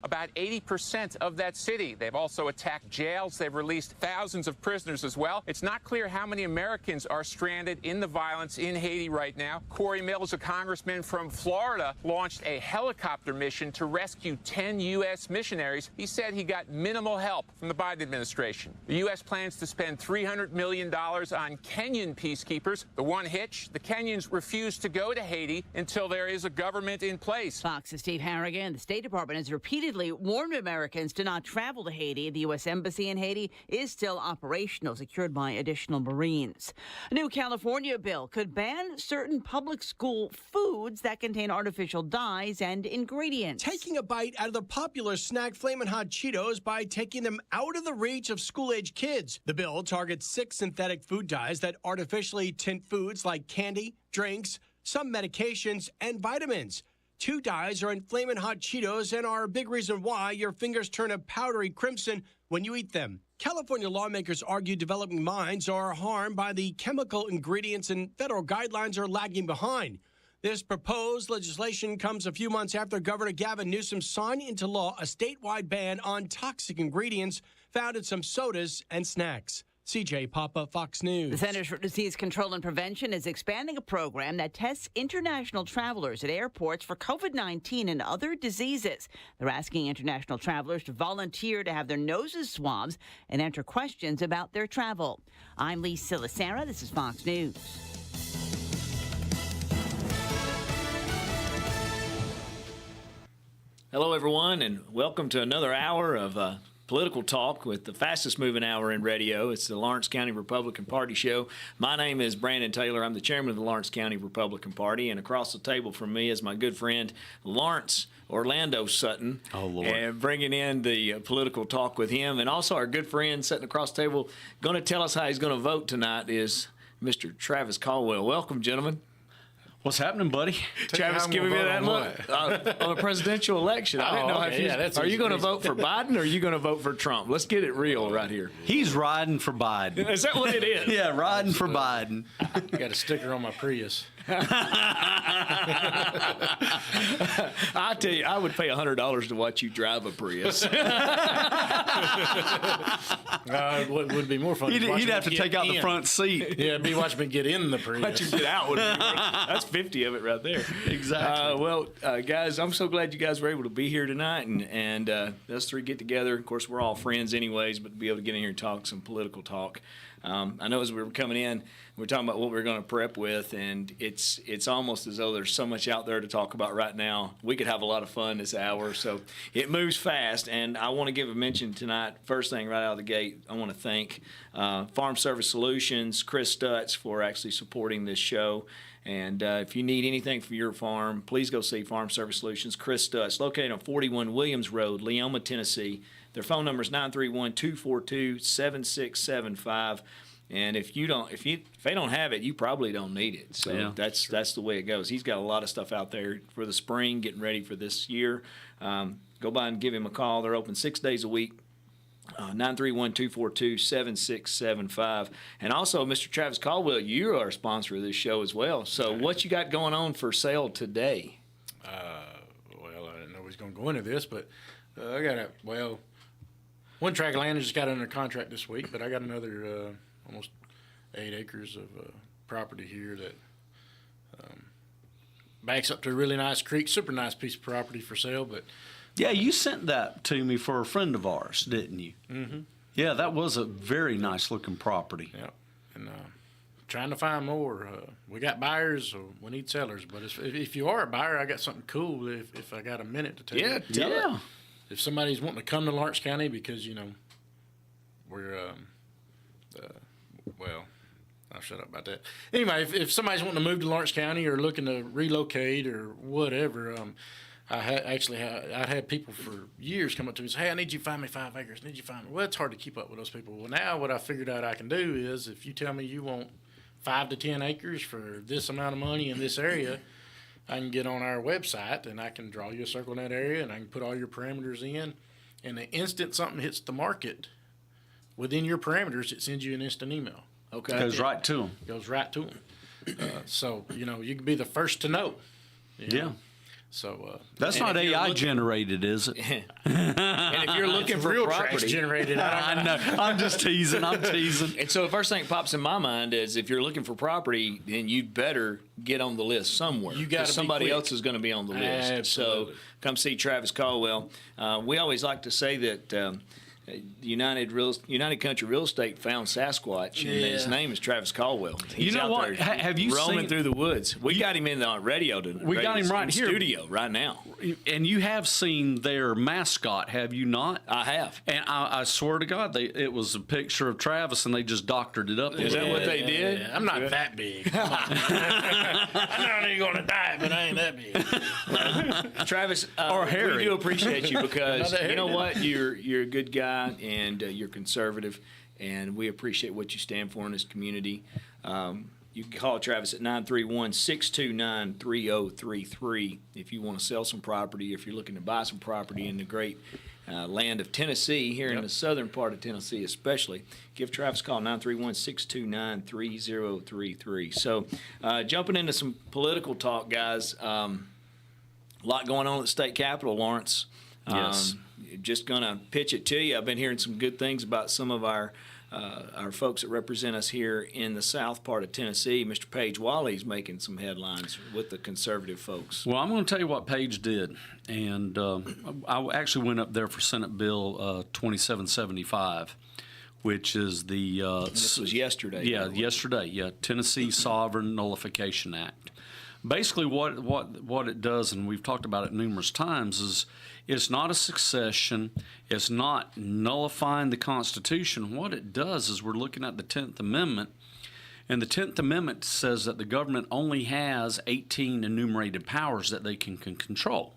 about 80% of that city. They've also attacked jails. They've released thousands of prisoners as well. It's not clear how many Americans are stranded in the violence in Haiti right now. Corey Mills, a congressman from Florida, launched a helicopter mission to rescue 10 U.S. missionaries. He said he got minimal help from the Biden administration. The U.S. plans to spend $300 million on Kenyan peacekeepers. The one hitch, the Kenyans refuse to go to Haiti until there is a government in place. Fox's Steve Harrigan. The State Department has repeatedly warned Americans to not travel to Haiti. The U.S. Embassy in Haiti is still operational, secured by additional Marines. A new California bill could ban certain public school foods that contain artificial dyes and ingredients. Taking a bite out of the popular snack Flamin' Hot Cheetos by taking them out of the reach of school-age kids. The bill targets 6 synthetic food dyes that artificially tint foods like candy, drinks, some medications, and vitamins. 2 dyes are in Flamin' Hot Cheetos and are a big reason why your fingers turn a powdery crimson when you eat them. California lawmakers argue developing minds are harmed by the chemical ingredients and federal guidelines are lagging behind. This proposed legislation comes a few months after Governor Gavin Newsom signed into law a statewide ban on toxic ingredients found in some sodas and snacks. CJ Papa, Fox News. The Centers for Disease Control and Prevention is expanding a program that tests international travelers at airports for COVID-19 and other diseases. They're asking international travelers to volunteer to have their noses swabs and answer questions about their travel. I'm Lee Silasara. This is Fox News. Hello, everyone, and welcome to another hour of political talk with the fastest moving hour in radio. It's the Lawrence County Republican Party show. My name is Brandon Taylor. I'm the chairman of the Lawrence County Republican Party, and across the table from me is my good friend Lawrence Orlando Sutton. Oh, Lord. And bringing in the political talk with him, and also our good friend sitting across the table, going to tell us how he's going to vote tonight is Mr. Travis Caldwell. Welcome, gentlemen. What's happening, buddy? Travis giving me that look on a presidential election. I didn't know if are you going to vote for Biden or are you going to vote for Trump? Let's get it real right here. He's riding for Biden. Is that what it is? Yeah, riding for Biden. Got a sticker on my Prius. I tell you, I would pay $100 to watch you drive a Prius. It would be more fun. He'd have to take out the front seat. Yeah, be watching me get in the Prius. Watch you get out. Would be that's 50 of it right there. Exactly. Guys, I'm so glad you guys were able to be here tonight, and us three get together. Of course, we're all friends anyways, but to be able to get in here and talk some political talk. I know as we were coming in, we were talking about what we were going to prep with, and it's almost as though there's so much out there to talk about right now. We could have a lot of fun this hour, so it moves fast, and I want to give a mention tonight. First thing right out of the gate, I want to thank Farm Service Solutions, Chris Stutz, for actually supporting this show. And if you need anything for your farm, please go see Farm Service Solutions. Chris Stutz, located on 41 Williams Road, Leoma, Tennessee. Their phone number is 931-242-7675. And if they don't have it, you probably don't need it. So yeah, that's the way it goes. He's got a lot of stuff out there for the spring, getting ready for this year. Go by and give him a call. They're open 6 days a week. 931-242-7675. And also, Mr. Travis Caldwell, you are a sponsor of this show as well. So what you got going on for sale today? I didn't know we was going to go into this, but I got one tract of land just got under contract this week, but I got another almost 8 acres of property here that backs up to a really nice creek, super nice piece of property for sale, but yeah, you sent that to me for a friend of ours, didn't you? Mm-hmm. Yeah, that was a very nice-looking property. Yeah, and trying to find more. We got buyers, so we need sellers. But if you are a buyer, I got something cool if I got a minute to tell you. Yeah. If somebody's wanting to come to Lawrence County because, we're, I'll shut up about that. Anyway, if somebody's wanting to move to Lawrence County or looking to relocate or whatever, I'd had people for years come up to me and say, hey, I need you to find me 5 acres. Well, it's hard to keep up with those people. Well, now what I figured out I can do is if you tell me you want 5 to 10 acres for this amount of money in this area, I can get on our website and I can draw you a circle in that area and I can put all your parameters in. And the instant something hits the market within your parameters, it sends you an instant email. Okay. It goes right to them. Goes right to them. So, you can be the first to know. Yeah. So That's and not if you're AI looking- generated, is it? And if you're looking for real trash property, generated. I know. I'm just teasing. I'm teasing. and so the first thing that pops in my mind is if you're looking for property, then you better get on the list somewhere. You gotta 'cause be somebody quick. else is going to be on the list. Absolutely. So come see Travis Caldwell. We always like to say that United Country Real Estate found Sasquatch, and his name is Travis Caldwell. He's know out what? there Have you roaming seen- through the woods? We got him in the radio. We got him right in here. studio right now. And you have seen their mascot, have you not? I have. And I swear to God, it was a picture of Travis, and they just doctored it up. Is that what they did? Yeah, I'm not that big. Come on. I know you're gonna die, but I ain't that big. Travis, Or Harry. we do appreciate you because Another you know Harry. what? You're a good guy and you're conservative, and we appreciate what you stand for in this community. You can call Travis at 931-629-3033 if you want to sell some property, if you're looking to buy some property in the great land of Tennessee, here in the southern part of Tennessee especially. Give Travis a call, 931-629-3033. So jumping into some political talk, guys, a lot going on at the state capitol, Lawrence. Yes. Just going to pitch it to you. I've been hearing some good things about some of our folks that represent us here in the south part of Tennessee. Mr. Paige Wally's making some headlines with the conservative folks. Well, I'm going to tell you what Paige did. And I actually went up there for Senate Bill 2775, which is the... This was yesterday. Yeah, by the way. yesterday. Yeah, Tennessee Sovereign Nullification Act. Basically, what it does, and we've talked about it numerous times, is it's not a succession. It's not nullifying the Constitution. What it does is we're looking at the 10th Amendment, and the 10th Amendment says that the government only has 18 enumerated powers that they can control.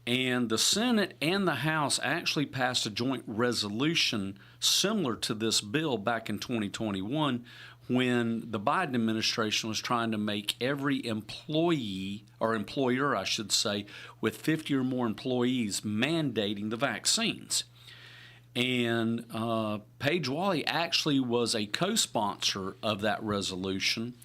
And the Senate and the House actually passed a joint resolution similar to this bill back in 2021 when the Biden administration was trying to make every employee, or employer, I should say, with 50 or more employees mandating the vaccines. And Paige Wally actually was a co-sponsor of that resolution,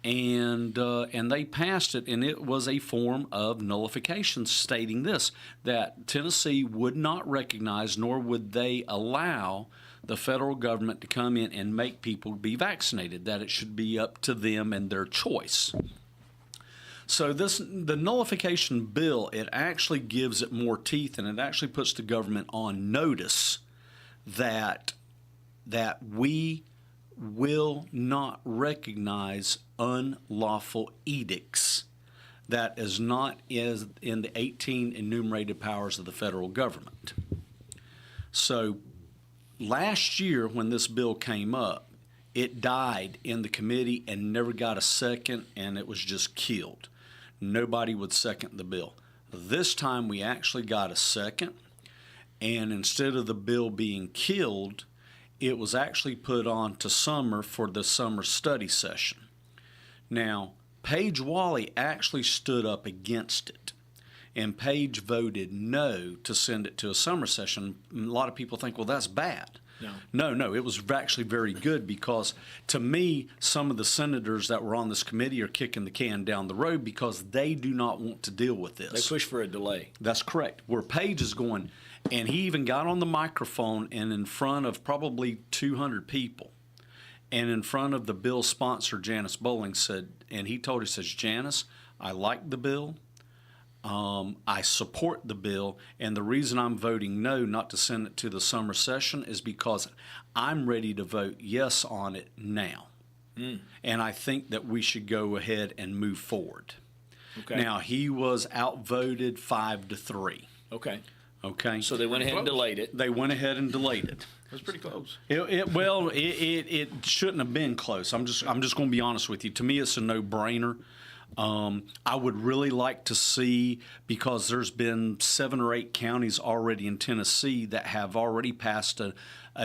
and they passed it, and it was a form of nullification stating this, that Tennessee would not recognize nor would they allow the federal government to come in and make people be vaccinated, that it should be up to them and their choice. So the nullification bill, it actually gives it more teeth, and it actually puts the government on notice that we will not recognize unlawful edicts that is not in the 18 enumerated powers of the federal government. So last year when this bill came up, it died in the committee and never got a second, and it was just killed. Nobody would second the bill. This time we actually got a second, and instead of the bill being killed, it was actually put on to summer for the summer study session. Now, Paige Wally actually stood up against it, and Paige voted no to send it to a summer session. A lot of people think, well, that's bad. No, it was actually very good because, to me, some of the senators that were on this committee are kicking the can down the road because they do not want to deal with this. They push for a delay. That's correct. Where Paige is going, and he even got on the microphone and in front of probably 200 people, and in front of the bill sponsor, Janice Bowling, said, and he told her, he says, Janice, I like the bill. I support the bill, and the reason I'm voting no, not to send it to the summer session, is because I'm ready to vote yes on it now. And I think that we should go ahead and move forward. Okay. Now, he was outvoted 5-3. Okay. Okay. So they went ahead and delayed it. They went ahead and delayed it. That's pretty close. It shouldn't have been close. I'm just going to be honest with you. To me, it's a no-brainer. I would really like to see, because there's been 7 or 8 counties already in Tennessee that have already passed a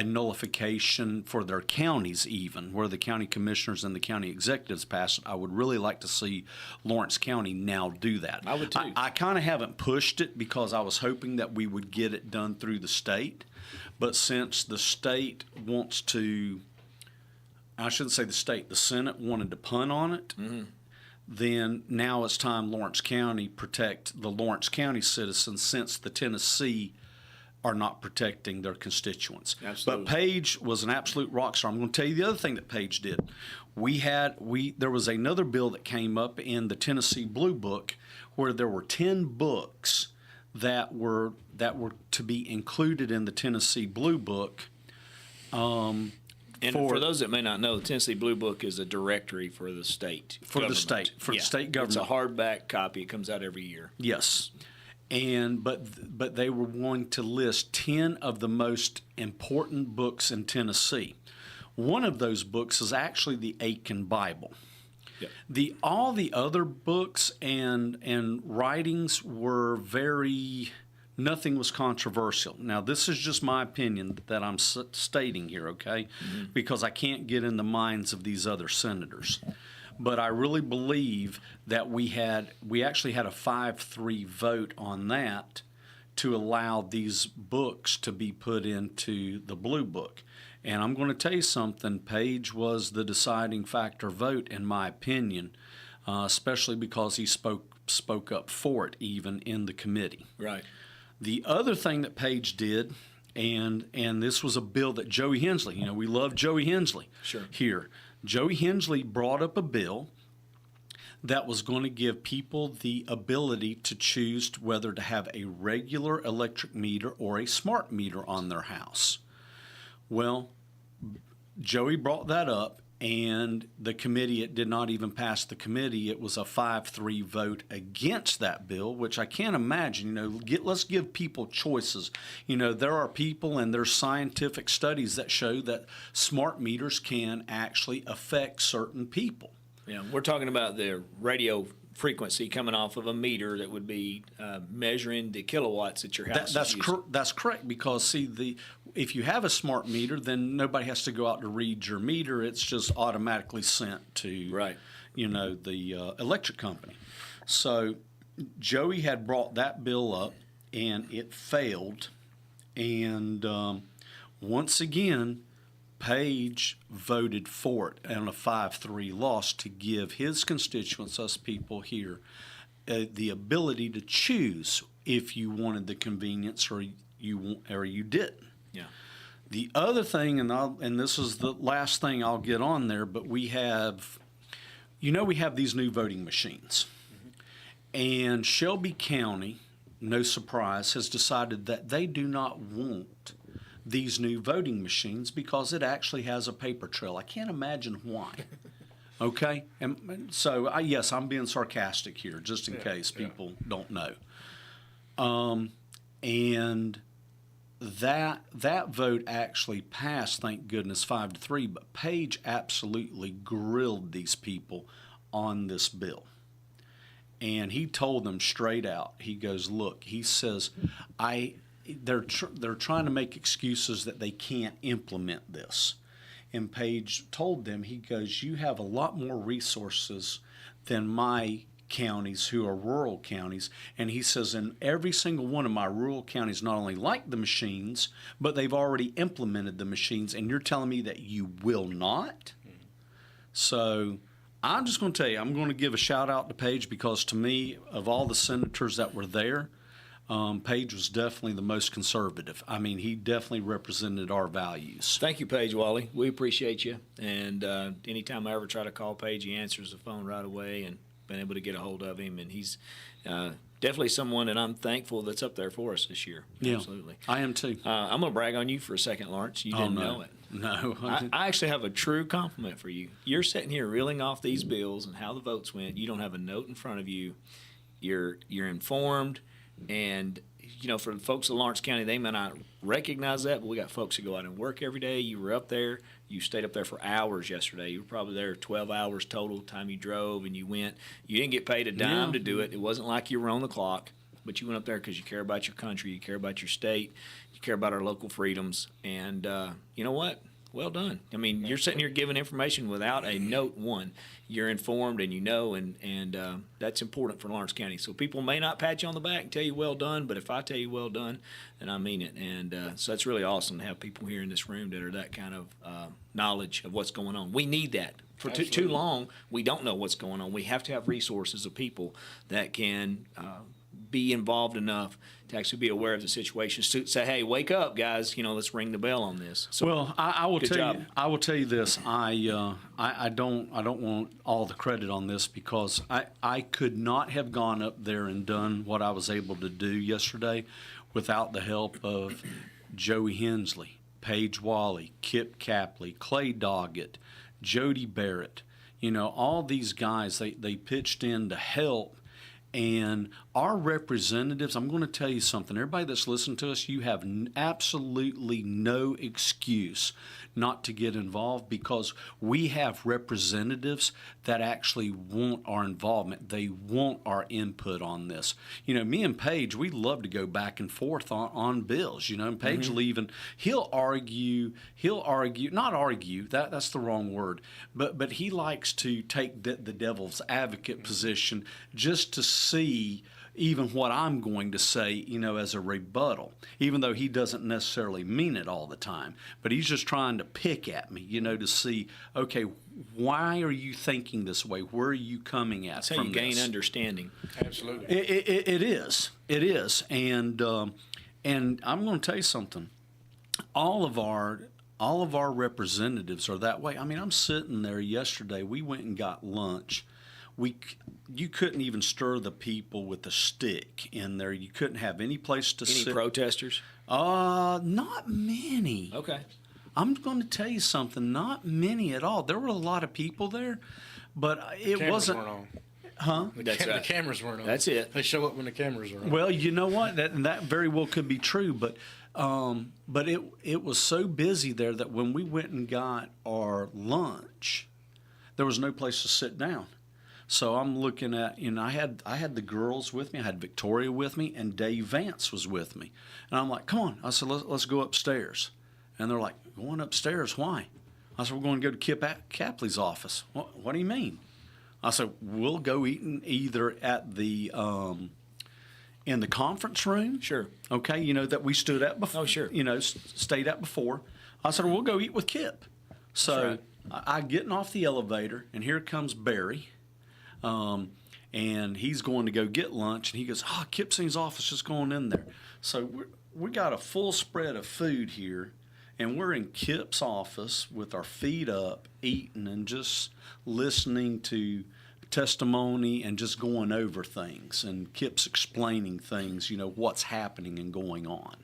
nullification for their counties, even where the county commissioners and the county executives passed it. I would really like to see Lawrence County now do that. I would too. I kind of haven't pushed it because I was hoping that we would get it done through the state. But since the state wants to, I shouldn't say the state, the Senate wanted to punt on it, then now it's time Lawrence County protect the Lawrence County citizens, since the Tennessee are not protecting their constituents. Absolutely. But Paige was an absolute rock star. I'm going to tell you the other thing that Paige did. There was another bill that came up in the Tennessee Blue Book where there were 10 books that were to be included in the Tennessee Blue Book. And for those that may not know, the Tennessee Blue Book is a directory for the state government. The state government. It's a hardback copy. It comes out every year. Yes. But they were wanting to list 10 of the most important books in Tennessee. One of those books is actually the Aiken Bible. Yep. All the other books and writings were nothing was controversial. Now, this is just my opinion that I'm stating here, okay? Mm-hmm. Because I can't get in the minds of these other senators. But I really believe that we actually had a 5-3 vote on that to allow these books to be put into the Blue Book. And I'm going to tell you something, Paige was the deciding factor vote, in my opinion, especially because he spoke up for it even in the committee. Right. The other thing that Paige did, and this was a bill that Joey Hensley, we love Joey Hensley here. Joey Hensley brought up a bill that was going to give people the ability to choose whether to have a regular electric meter or a smart meter on their house. Well, Joey brought that up, and the committee, it did not even pass the committee. It was a 5-3 vote against that bill, which I can't imagine. Let's give people choices. There are people and there's scientific studies that show that smart meters can actually affect certain people. Yeah, we're talking about the radio frequency coming off of a meter that would be measuring the kilowatts that your house is using. That's correct, because if you have a smart meter, then nobody has to go out to read your meter. It's just automatically sent to the electric company. So Joey had brought that bill up, and it failed. And once again, Paige voted for it on a 5-3 loss to give his constituents, us people here, the ability to choose if you wanted the convenience or you didn't. Yeah. The other thing, and this is the last thing I'll get on there, but we have these new voting machines, and Shelby County, no surprise, has decided that they do not want these new voting machines because it actually has a paper trail. I can't imagine why. Okay? And so, yes, I'm being sarcastic here, just in case people don't know. And that vote actually passed, thank goodness, 5-3, but Paige absolutely grilled these people on this bill. And he told them straight out, he goes, look, he says, they're trying to make excuses that they can't implement this. And Paige told them, he goes, you have a lot more resources than my counties who are rural counties. And he says, in every single one of my rural counties not only like the machines, but they've already implemented the machines, and you're telling me that you will not? So I'm just going to tell you, I'm going to give a shout out to Paige, because to me, of all the senators that were there, Paige was definitely the most conservative. I mean, he definitely represented our values. Thank you, Paige Wally. We appreciate you. And anytime I ever try to call Paige, he answers the phone right away, and been able to get a hold of him. And he's definitely someone that I'm thankful that's up there for us this year. Yeah, absolutely. I am too. I'm going to brag on you for a second, Lawrence. You didn't know it. No. I actually have a true compliment for you. You're sitting here reeling off these bills and how the votes went. You don't have a note in front of you. You're informed. And, for the folks of Lawrence County, they may not recognize that, but we got folks who go out and work every day. You were up there. You stayed up there for hours yesterday. You were probably there 12 hours total time you drove and you went. You didn't get paid a dime to do it. It wasn't like you were on the clock, but you went up there because you care about your country, you care about your state, you care about our local freedoms. And you know what? well done. I mean, you're sitting here giving information without a note one. You're informed and you know, and that's important for Lawrence County. So people may not pat you on the back and tell you well done, but if I tell you well done, then I mean it. And so that's really awesome to have people here in this room that are that kind of knowledge of what's going on. We need that. For too long, we don't know what's going on. We have to have resources of people that can be involved enough to actually be aware of the situation. To say, "Hey, wake up, guys! Let's ring the bell on this." So, well, I will tell job. you. I will tell you this. I don't want all the credit on this because I could not have gone up there and done what I was able to do yesterday without the help of Joey Hensley, Paige Wally, Kip Capley, Clay Doggett, Jody Barrett. All these guys, they pitched in to help. And our representatives, I'm going to tell you something. Everybody that's listening to us, you have absolutely no excuse not to get involved because we have representatives that actually want our involvement. They want our input on this. Me and Paige, we love to go back and forth on bills. And Paige will even, he'll argue, not argue, that's the wrong word, but he likes to take the devil's advocate position just to see even what I'm going to say, as a rebuttal, even though he doesn't necessarily mean it all the time. But he's just trying to pick at me, to see, okay, why are you thinking this way? Where are you coming at? That's how you gain understanding. Absolutely. It is. And I'm going to tell you something. All of our representatives are that way. I mean, I'm sitting there yesterday. We went and got lunch. You couldn't even stir the people with a stick in there. You couldn't have any place to sit. Any protesters? Not many. Okay. I'm going to tell you something. Not many at all. There were a lot of people there, but it wasn't. Weren't on. Huh? The cameras weren't on. That's it. They show up when the cameras are on. Well, you know what? That very well could be true, but it was so busy there that when we went and got our lunch, there was no place to sit down. So I'm looking at, I had the girls with me, I had Victoria with me, and Dave Vance was with me. And I'm like, come on. I said, let's go upstairs. And they're like, going upstairs? Why? I said, we're going to go to Kip Capley's office. What do you mean? I said, we'll go eating either at the in the conference room. Sure. Okay, that we stood at before. Oh, sure. Stayed at before. I said, we'll go eat with Kip. So right. I getting off the elevator, and here comes Barry. And he's going to go get lunch, and he goes, Kip's in his office, just going in there. So we got a full spread of food here, and we're in Kip's office with our feet up, eating and just listening to testimony and just going over things. And Kip's explaining things, what's happening and going on.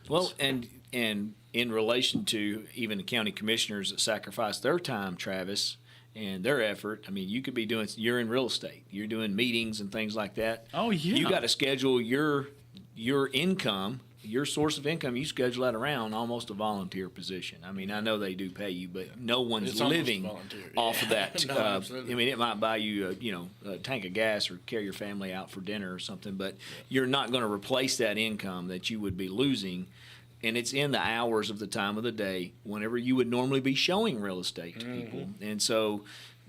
Well, and in relation to even the county commissioners that sacrifice their time, Travis, and their effort, I mean, you could be you're in real estate. You're doing meetings and things like that. Oh, yeah. You got to schedule your income, your source of income, you schedule that around almost a volunteer position. I mean, I know they do pay you, but no one's living off of that. No, absolutely. I mean, it might buy you, a tank of gas or carry your family out for dinner or something, but you're not going to replace that income that you would be losing. And it's in the hours of the time of the day whenever you would normally be showing real estate to people. And so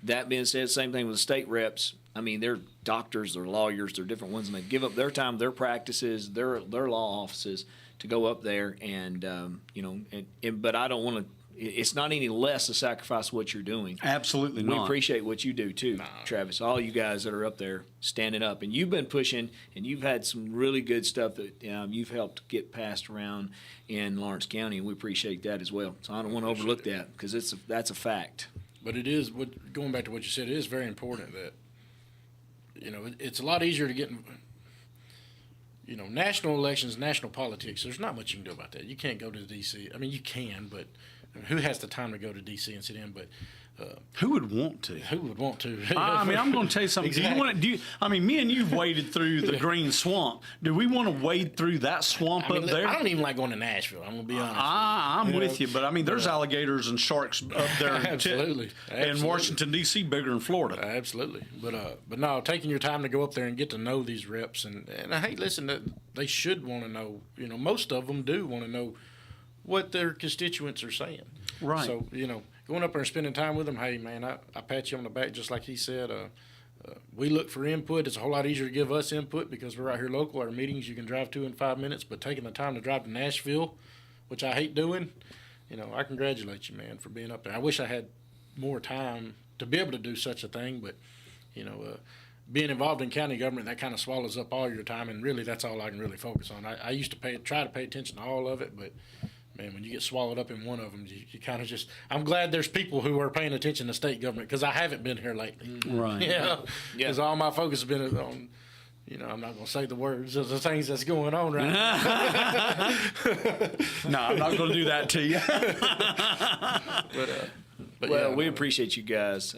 that being said, same thing with the state reps. I mean, they're doctors, they're lawyers, they're different ones, and they give up their time, their practices, their law offices to go up there and, but I don't want to, it's not any less to sacrifice what you're doing. Absolutely not. We appreciate what you do too, Travis. All you guys that are up there standing up, and you've been pushing, and you've had some really good stuff that you've helped get passed around in Lawrence County, and we appreciate that as well. So I don't want to overlook that because that's a fact. But it is going back to what you said. It is very important that it's a lot easier to get. National elections, national politics. There's not much you can do about that. You can't go to D.C. I mean, you can, but who has the time to go to D.C. and sit in? But who would want to? Who would want to? I mean, I'm going to tell you something. Exactly. Me and you've waded through the green swamp. Do we want to wade through that swamp up there? I don't even like going to Nashville. I'm going to be honest. I'm with you, but I mean, there's alligators and sharks up there. Absolutely. In Washington, D.C., bigger than Florida. Absolutely. But no, taking your time to go up there and get to know these reps. And hey, listen, they should want to know. Most of them do want to know what their constituents are saying. Right. So, going up there and spending time with them, hey, man, I pat you on the back, just like he said. We look for input. It's a whole lot easier to give us input because we're out here local. Our meetings you can drive to in 5 minutes, but taking the time to drive to Nashville, which I hate doing, I congratulate you, man, for being up there. I wish I had more time to be able to do such a thing, but, being involved in county government, that kind of swallows up all your time, and really that's all I can really focus on. I used to try to pay attention to all of it, but, man, when you get swallowed up in one of them, you kind of just – I'm glad there's people who are paying attention to state government because I haven't been here lately. Right. Because all my focus has been on – I'm not going to say the words of the things that's going on right now. No, I'm not going to do that to you. But Well, we appreciate you guys.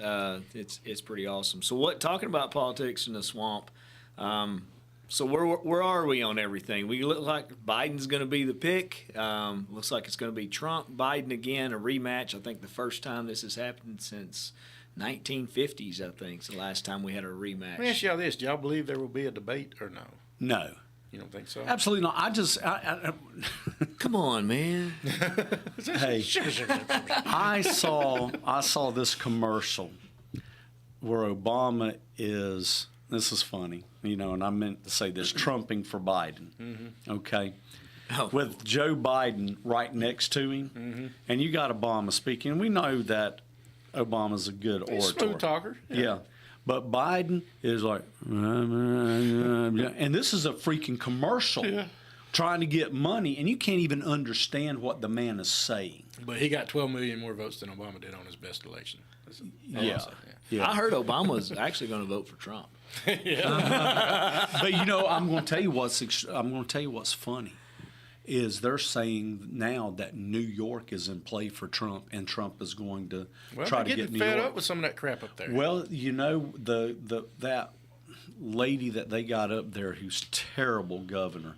It's pretty awesome. So talking about politics in the swamp, so where are we on everything? We look like Biden's going to be the pick. Looks like it's going to be Trump, Biden again, a rematch. I think the first time this has happened since 1950s, I think, is the last time we had a rematch. Let me ask y'all this. Do y'all believe there will be a debate or no? No. You don't think so? Absolutely not. Come on, man. Hey, I saw this commercial where Obama is, this is funny, and I meant to say this, trumping for Biden, okay? Oh. With Joe Biden right next to him, and you got Obama speaking, and we know that Obama's a good orator. He's a smooth talker. Yeah. But Biden is like, and this is a freaking commercial trying to get money, and you can't even understand what the man is saying. But he got 12 million more votes than Obama did on his best election. Yeah. I heard Obama's actually going to vote for Trump. But I'm going to tell you what's funny is they're saying now that New York is in play for Trump, and Trump is going to try to get New York. Fed up with some of that crap up there. Well, that lady that they got up there who's terrible governor,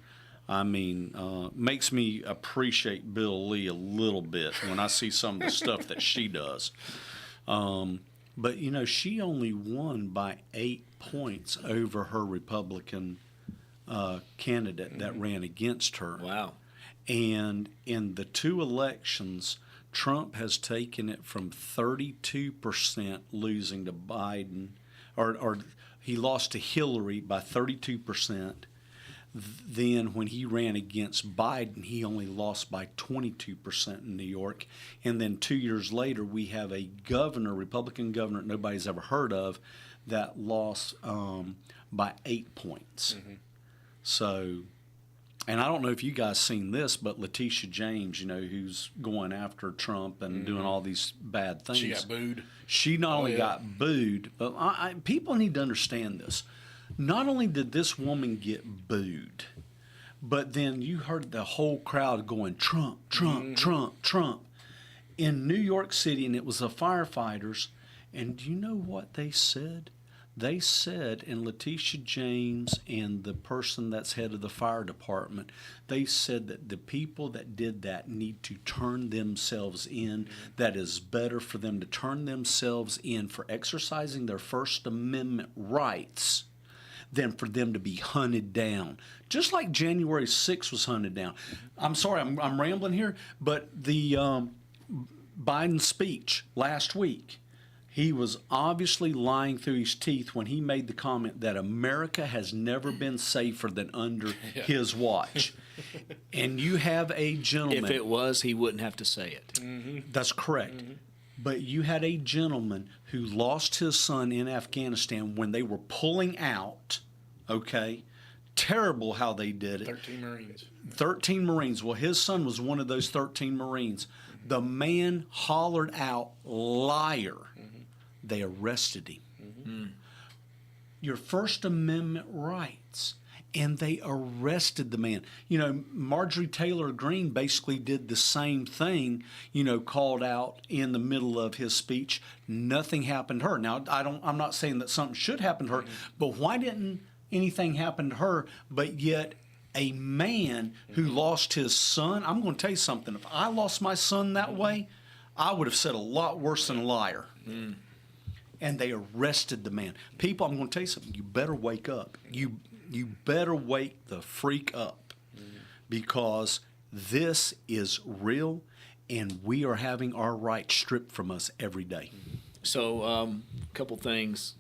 I mean, makes me appreciate Bill Lee a little bit when I see some of the stuff that she does. But, she only won by 8 points over her Republican candidate that ran against her. Wow. And in the two elections, Trump has taken it from 32% losing to Biden, or he lost to Hillary by 32%. Then when he ran against Biden, he only lost by 22% in New York. And then 2 years later, we have a governor, Republican governor nobody's ever heard of, that lost by 8 points. So, and I don't know if you guys seen this, but Letitia James, who's going after Trump and doing all these bad things. She got booed. She not only got booed, but people need to understand this. Not only did this woman get booed, but then you heard the whole crowd going, Trump, Trump, Trump, Trump. In New York City, and it was the firefighters, and do you know what they said? They said, and Letitia James and the person that's head of the fire department, they said that the people that did that need to turn themselves in. That is better for them to turn themselves in for exercising their First Amendment rights than for them to be hunted down. Just like January 6th was hunted down. I'm sorry, I'm rambling here, but the Biden speech last week, he was obviously lying through his teeth when he made the comment that America has never been safer than under his watch. And you have a gentleman. If it was, he wouldn't have to say it. That's correct. But you had a gentleman who lost his son in Afghanistan when they were pulling out, okay? Terrible how they did it. 13 Marines. 13 Marines. Well, his son was one of those 13 Marines. The man hollered out, liar. They arrested him. Your First Amendment rights. And they arrested the man. Marjorie Taylor Greene basically did the same thing, called out in the middle of his speech. Nothing happened to her. Now, I'm not saying that something should happen to her, but why didn't anything happen to her? But yet a man who lost his son, I'm going to tell you something. If I lost my son that way, I would have said a lot worse than liar. And they arrested the man. People, I'm going to tell you something. You better wake up. You better wake the freak up, because This is real, and we are having our rights stripped from us every day. So, a couple things.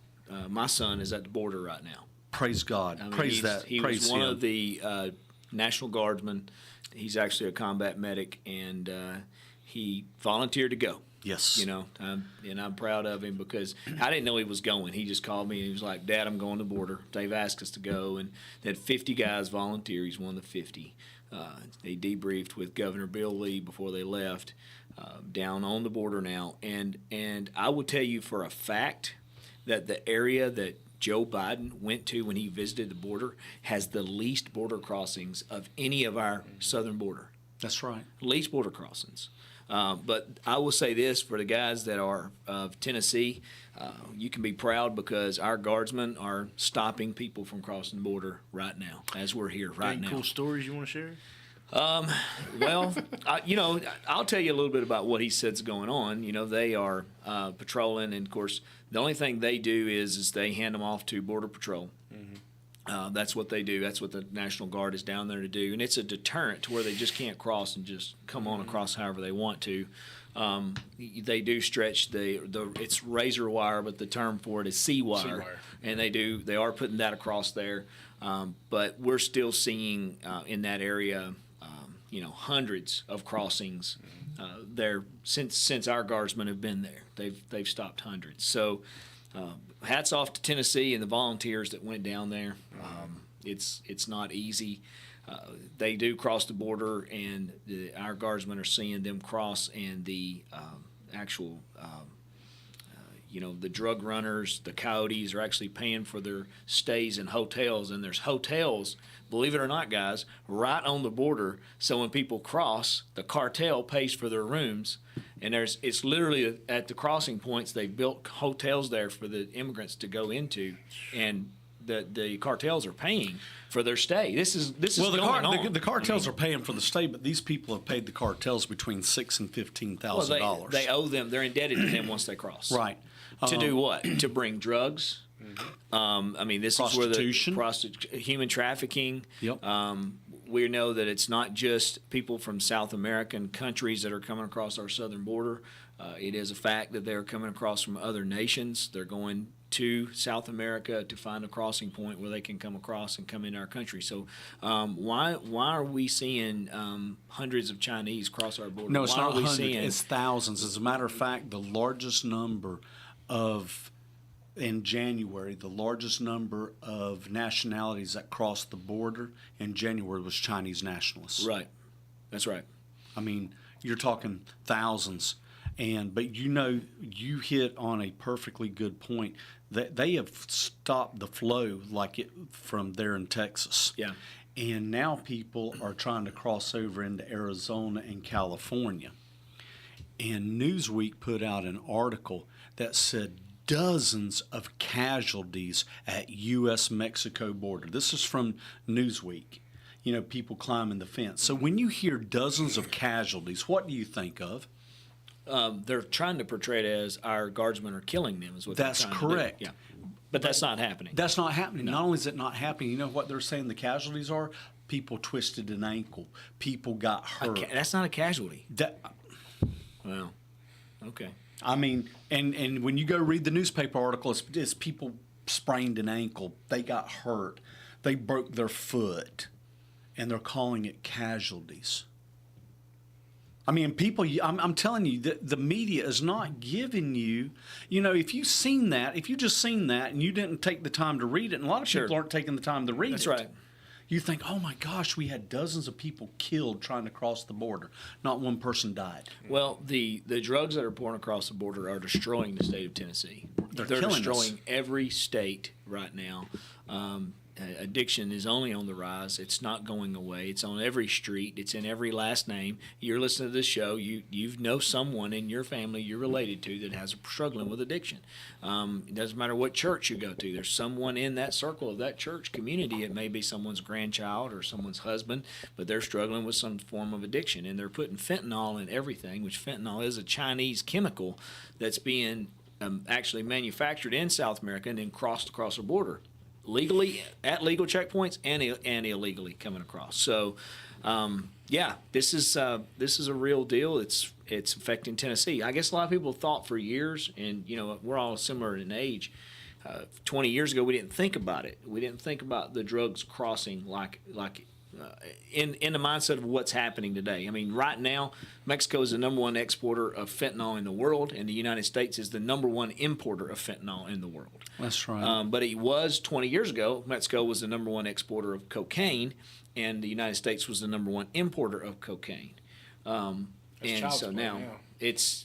My son is at the border right now. Praise God. I mean, Praise that. He Praise was one him. of the National Guardsmen. He's actually a combat medic, and he volunteered to go. Yes. You know, and I'm proud of him because I didn't know he was going. He just called me and he was like, "Dad, I'm going to the border. They've asked us to go." And they had 50 guys volunteer. He's one of the 50. They debriefed with Governor Bill Lee before they left, down on the border now. And I will tell you for a fact that the area that Joe Biden went to when he visited the border has the least border crossings of any of our southern border. That's right. Least border crossings. But I will say this for the guys that are of Tennessee, you can be proud because our guardsmen are stopping people from crossing the border right now as we're here right now. Cool stories you want to share? Well, I'll tell you a little bit about what he said's going on. You know, they are patrolling, and of course, the only thing they do is they hand them off to Border Patrol. That's what they do. That's what the National Guard is down there to do, and it's a deterrent to where they just can't cross and just come on across however they want to. They do stretch it's razor wire, but the term for it is C-wire, and they are putting that across there. But we're still seeing in that area, hundreds of crossings there since our guardsmen have been there. They've stopped hundreds. So. Hats off to Tennessee and the volunteers that went down there. It's not easy. They do cross the border, and our guardsmen are seeing them cross, and the actual, the drug runners, the coyotes are actually paying for their stays in hotels, and there's hotels, believe it or not, guys, right on the border. So when people cross, the cartel pays for their rooms. And it's literally at the crossing points, they built hotels there for the immigrants to go into, and the cartels are paying for their stay. This is going on. The cartels are paying for the stay, but these people have paid the cartels between $6,000 and $15,000. Well, they owe them. They're indebted to them once they cross. Right. To do what? To bring drugs. This is where the human trafficking. Yep. We know that it's not just people from South American countries that are coming across our southern border. It is a fact that they're coming across from other nations. They're going to South America to find a crossing point where they can come across and come into our country. So why are we seeing hundreds of Chinese cross our border? No, it's not hundreds. It's thousands. As a matter of fact, the largest number in January, the largest number of nationalities that crossed the border in January was Chinese nationalists. Right. That's right. I mean, you're talking thousands. But you hit on a perfectly good point. That they have stopped the flow from there in Texas. Yeah. And now people are trying to cross over into Arizona and California. And Newsweek put out an article that said dozens of casualties at U.S.-Mexico border. This is from Newsweek. People climbing the fence. So when you hear dozens of casualties, what do you think of? They're trying to portray it as our guardsmen are killing them. Is what that's they're correct. Yeah, but that's not happening. That's not happening. No. Not only is it not happening, you know what they're saying the casualties are? People twisted an ankle. People got hurt. That's not a casualty. Well, okay. I mean, and when you go read the newspaper article, it's people sprained an ankle. They got hurt. They broke their foot, and they're calling it casualties. I mean, people, I'm telling you, the media is not giving you, if you've seen that, if you just seen that and you didn't take the time to read it, and a lot of people aren't taking the time to read it. That's right. You think, oh my gosh, we had dozens of people killed trying to cross the border. Not one person died. Well, the drugs that are pouring across the border are destroying the state of Tennessee. They're destroying every state right now. Addiction is only on the rise. It's not going away. It's on every street. It's in every last name. You're listening to this show. You know someone in your family you're related to that has struggling with addiction. It doesn't matter what church you go to. There's someone in that circle of that church community. It may be someone's grandchild or someone's husband, but they're struggling with some form of addiction, and they're putting fentanyl in everything, which fentanyl is a Chinese chemical that's being actually manufactured in South America and then crossed across the border. Legally at legal checkpoints and illegally coming across. So Yeah, this is a real deal. It's affecting Tennessee. I guess a lot of people thought for years, and we're all similar in age. 20 years ago, we didn't think about it. We didn't think about the drugs crossing in the mindset of what's happening today. I mean, right now, Mexico is the number one exporter of fentanyl in the world, and the United States is the number one importer of fentanyl in the world. That's right. But it was 20 years ago. Mexico was the number one exporter of cocaine, and the United States was the number one importer of cocaine. And so now it's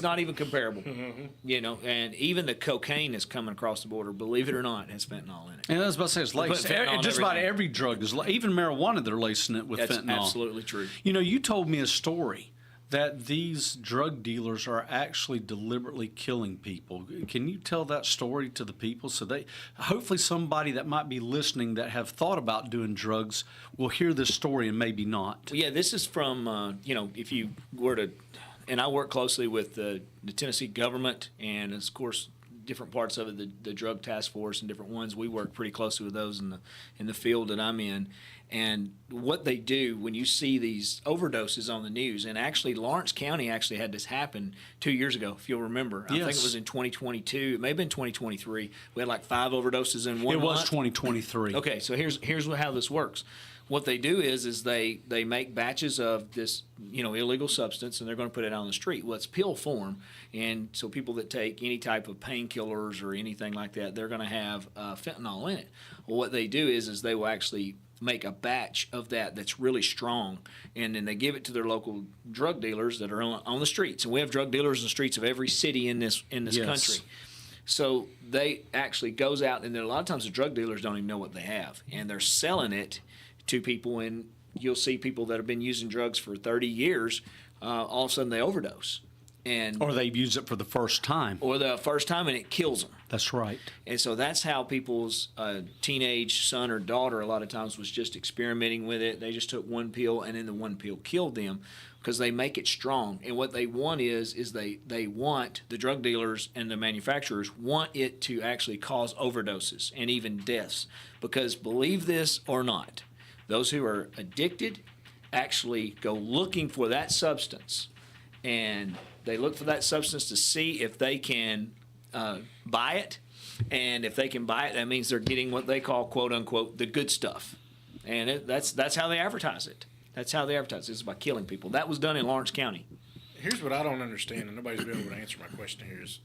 not even comparable, And even the cocaine that's coming across the border, believe it or not, has fentanyl in it. And I was about to say, it's laced. Just about every drug is, even marijuana, they're lacing it with fentanyl. That's absolutely true. You told me a story that these drug dealers are actually deliberately killing people. Can you tell that story to the people so hopefully somebody that might be listening that have thought about doing drugs will hear this story and maybe not? Yeah, this is from, if you were to, and I work closely with the Tennessee government and, of course, different parts of it, the drug task force and different ones. We work pretty closely with those in the field that I'm in. And what they do when you see these overdoses on the news, and actually Lawrence County actually had this happen 2 years ago, if you'll remember. I think it was in 2022. It may have been 2023. We had like 5 overdoses in 1 month. It was 2023. Okay, so here's how this works. What they do is they make batches of this illegal substance, and they're going to put it out on the street. Well, it's pill form, and so people that take any type of painkillers or anything like that, they're going to have fentanyl in it. Well, what they do is they will actually make a batch of that's really strong, and then they give it to their local drug dealers that are on the streets. And we have drug dealers in the streets of every city in this country. So they actually goes out, and then a lot of times the drug dealers don't even know what they have, and they're selling it to people. And you'll see people that have been using drugs for 30 years, all of a sudden they overdose. Or they've used it for the first time. Or the first time, and it kills them. That's right. And so that's how people's teenage son or daughter a lot of times was just experimenting with it. They just took one pill, and then the one pill killed them because they make it strong. And what they want is they want, the drug dealers and the manufacturers want it to actually cause overdoses and even deaths. Because believe this or not, those who are addicted actually go looking for that substance, and they look for that substance to see if they can buy it. And if they can buy it, that means they're getting what they call, quote unquote, the good stuff. And that's how they advertise it. That's how they advertise it. It's by killing people. That was done in Lawrence County. Here's what I don't understand, and nobody's been able to answer my question here is,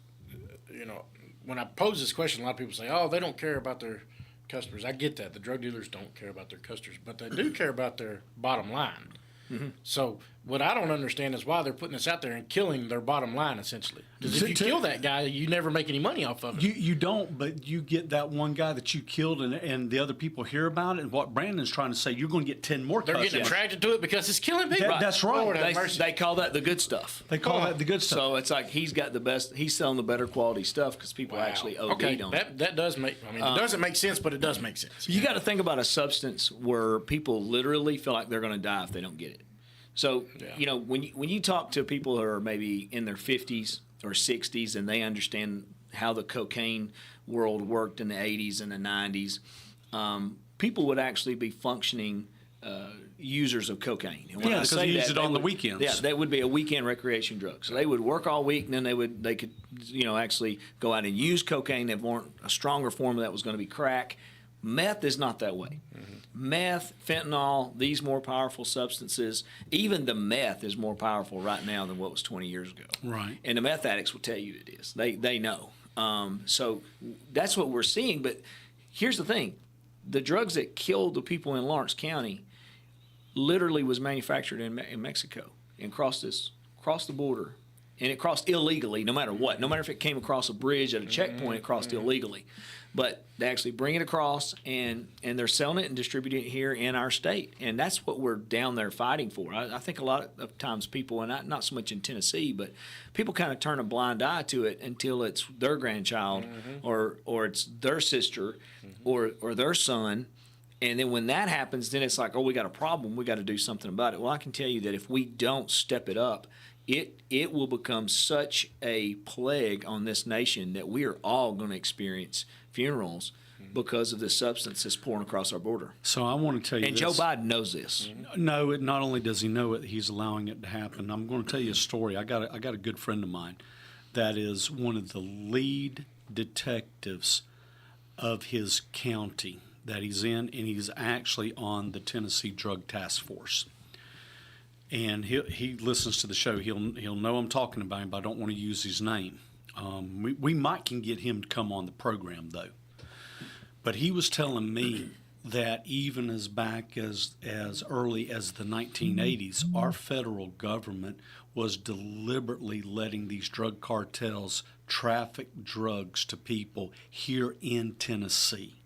when I pose this question, a lot of people say, oh, they don't care about their customers. I get that. The drug dealers don't care about their customers, but they do care about their bottom line. Mm-hmm. So what I don't understand is why they're putting this out there and killing their bottom line, essentially. Because if you kill that guy, you never make any money off of it. You don't, but you get that one guy that you killed, and the other people hear about it. And what Brandon's trying to say, you're going to get 10 more customers. They're getting attracted to it because it's killing people. That's right. Lord, they call that the good stuff. They call that the good stuff. So it's like he's got the best. He's selling the better quality stuff because people actually OD'd on it. That does make. I mean, it doesn't make sense, but it does make sense. You got to think about a substance where people literally feel like they're going to die if they don't get it. So, when you talk to people who are maybe in their 50s or 60s and they understand how the cocaine world worked in the 80s and the 90s, people would actually be functionally users of cocaine. And when I because say they use that, it on the weekends. Yeah, that would be a weekend recreation drug. So they would work all week, and then they could actually go out and use cocaine. They've learned a stronger form of that was going to be crack. Meth is not that way. Mm-hmm. Meth, fentanyl, these more powerful substances, even the meth is more powerful right now than what was 20 years ago. Right. And the meth addicts will tell you it is. They know. So that's what we're seeing. But here's the thing. The drugs that killed the people in Lawrence County literally was manufactured in Mexico and crossed the border. And it crossed illegally no matter what. No matter if it came across a bridge at a checkpoint, it crossed illegally. But they actually bring it across, and they're selling it and distributing it here in our state. And that's what we're down there fighting for. I think a lot of times people, and not so much in Tennessee, but people kind of turn a blind eye to it until it's their grandchild or it's their sister or their son. And then when that happens, then it's like, oh, we got a problem. We got to do something about it. Well, I can tell you that if we don't step it up, it will become such a plague on this nation that we are all going to experience funerals because of this substance that's pouring across our border. So I want to tell you And this. Joe Biden knows this. No, not only does he know it, he's allowing it to happen. I'm going to tell you a story. I got a good friend of mine that is one of the lead detectives of his county that he's in, and he's actually on the Tennessee Drug Task Force. And he listens to the show. He'll know I'm talking about him, but I don't want to use his name. We might can get him to come on the program though. But he was telling me that even as back as early as the 1980s, our federal government was deliberately letting these drug cartels traffic drugs to people here in Tennessee.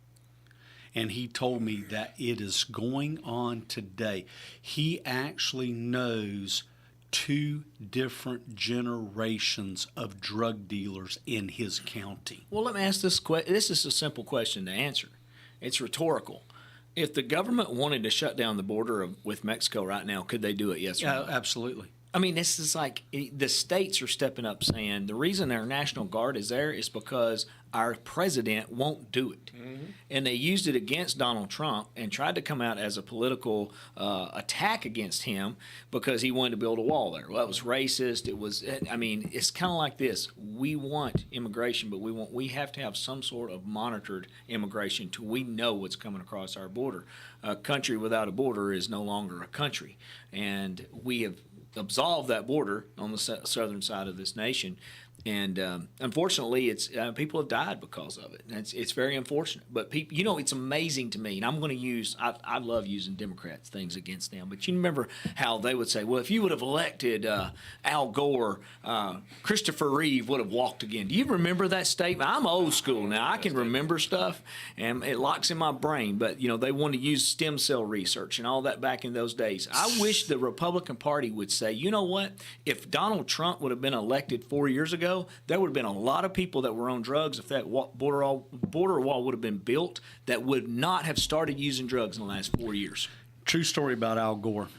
And he told me that it is going on today. He actually knows 2 different generations of drug dealers in his county. Well, let me ask this question. This is a simple question to answer. It's rhetorical. If the government wanted to shut down the border with Mexico right now, could they do it? Yes or no? Absolutely. I mean, this is like the states are stepping up saying the reason our National Guard is there is because our president won't do it. And they used it against Donald Trump and tried to come out as a political attack against him because he wanted to build a wall there. Well, it was racist. It was, I mean, it's kind of like this. We want immigration, but we have to have some sort of monitored immigration till we know what's coming across our border. A country without a border is no longer a country. And we have absolved that border on the southern side of this nation, and unfortunately, it's people have died because of it. And it's very unfortunate. But people, you know, it's amazing to me, and I'm going to use. I love using Democrats things against them. But you remember how they would say, "Well, if you would have elected Al Gore, Christopher Reeve would have walked again." Do you remember that statement? I'm old school now. I can remember stuff, and it locks in my brain. But you know, they wanted to use stem cell research and all that back in those days. I wish the Republican Party would say, you know what? If Donald Trump would have been elected 4 years ago, there would have been a lot of people that were on drugs if that border wall would have been built that would not have started using drugs in the last 4 years. True story about Al Gore.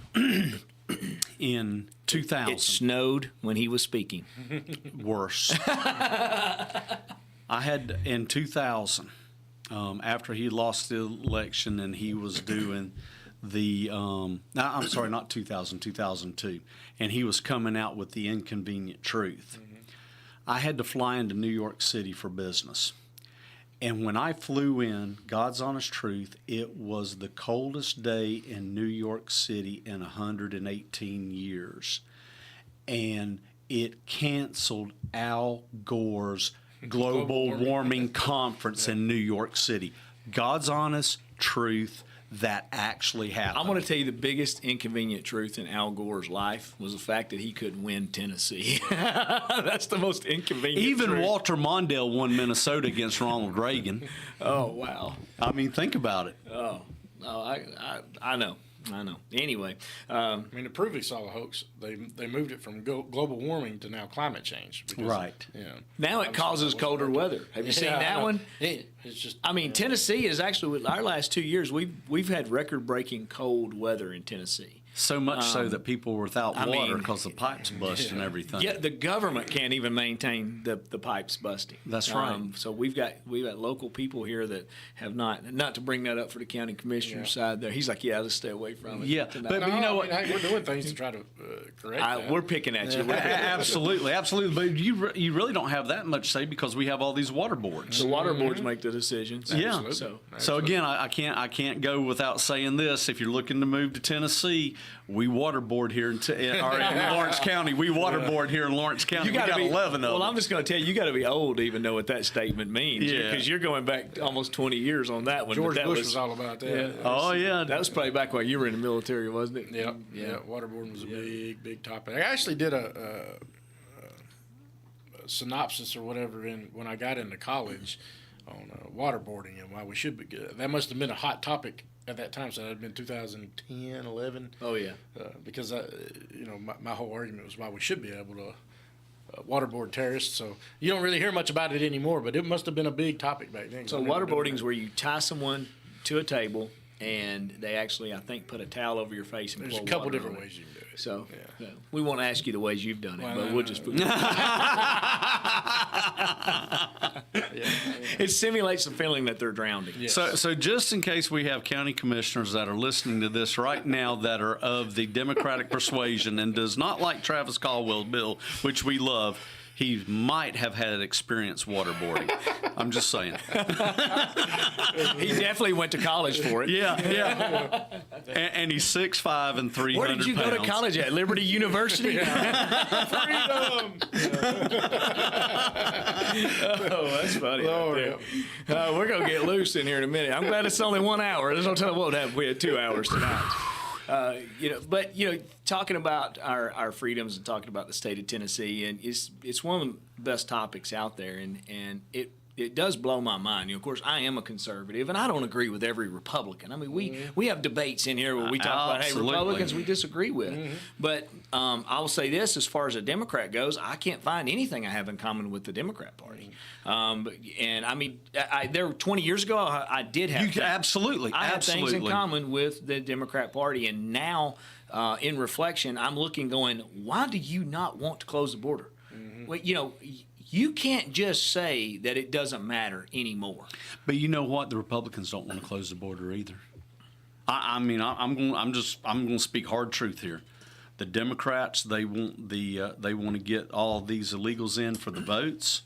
In 2000. It snowed when he was speaking. Worse. I had, in 2000, after he lost the election and he was doing the, I'm sorry, not 2000, 2002, and he was coming out with the inconvenient truth. I had to fly into New York City for business. And when I flew in, God's honest truth, it was the coldest day in New York City in 118 years. And it canceled Al Gore's global warming conference in New York City. God's honest truth, that actually happened. I'm going to tell you the biggest inconvenient truth in Al Gore's life was the fact that he couldn't win Tennessee. That's the most inconvenient Even truth. Walter Mondale won Minnesota against Ronald Reagan. Oh, wow. I mean, think about it. Oh, I know. Anyway, I mean, to prove it's all a hoax, they moved it from global warming to now climate change. Because, Right. You know, now it causes colder weather. Have you seen that one? It's just. I mean, Tennessee is actually, our last 2 years, we've had record-breaking cold weather in Tennessee. So much so that people were without I water mean, because the pipes bust and everything. Yeah, the government can't even maintain the pipes busting. That's right. So we've got local people here that have not to bring that up for the county commissioner's side there. He's like, yeah, let's stay away from it. Yeah, tonight. but you know what? Hey, we're doing things to try to correct that. We're picking at you. Absolutely. But you really don't have that much say because we have all these water boards. The water boards make the decisions. Yeah. Absolutely. So again, I can't go without saying this. If you're looking to move to Tennessee, we waterboard here in Lawrence County. We waterboard here in Lawrence County. We got 11 of them. Well, I'm just going to tell you, you got to be old to even know what that statement means. Yeah. Because you're going back almost 20 years on that one. George But that Bush was all about that. Yeah. Oh yeah, That was probably back while you were in the military, wasn't it? Yep. Yeah. Waterboarding was a big topic. I actually did a synopsis or whatever when I got into college on waterboarding and why we should be good. That must have been a hot topic at that time. So that had been 2010, 11. Oh, yeah. Because, my whole argument was why we should be able to waterboard terrorists. So you don't really hear much about it anymore, but it must have been a big topic back then. So waterboarding is where you tie someone to a table and they actually, I think, put a towel over your face and There's pour a couple water different on it. ways you can do it. So Yeah. we won't ask you the ways you've done it, Well, but no, we'll no, just. It simulates the feeling that they're drowning. Yes. So just in case we have county commissioners that are listening to this right now that are of the Democratic persuasion and does not like Travis Caldwell's bill, which we love, he might have had experience waterboarding. I'm just saying. He definitely went to college for it. Yeah. And he's 6'5" and 300 Where did you go to college at? Liberty University? Freedom! Oh, that's funny. Lord, Right there. We're going to get loose in here in a minute. I'm glad it's only 1 hour. There's no telling what would happen if we had 2 hours tonight. Talking about our freedoms and talking about the state of Tennessee, and it's one of the best topics out there, and it does blow my mind. Of course, I am a conservative, and I don't agree with every Republican. I mean, we have debates in here where we talk about, hey, Absolutely. Republicans we disagree with. But I will say this, as far as a Democrat goes, I can't find anything I have in common with the Democrat Party. And I mean, there 20 years ago, I did have Absolutely. I had things in common with the Democrat Party, and now, in reflection, I'm looking, going, why do you not want to close the border? Well, you can't just say that it doesn't matter anymore. But you know what? The Republicans don't want to close the border either. I'm going to speak hard truth here. The Democrats, they want to get all these illegals in for the votes.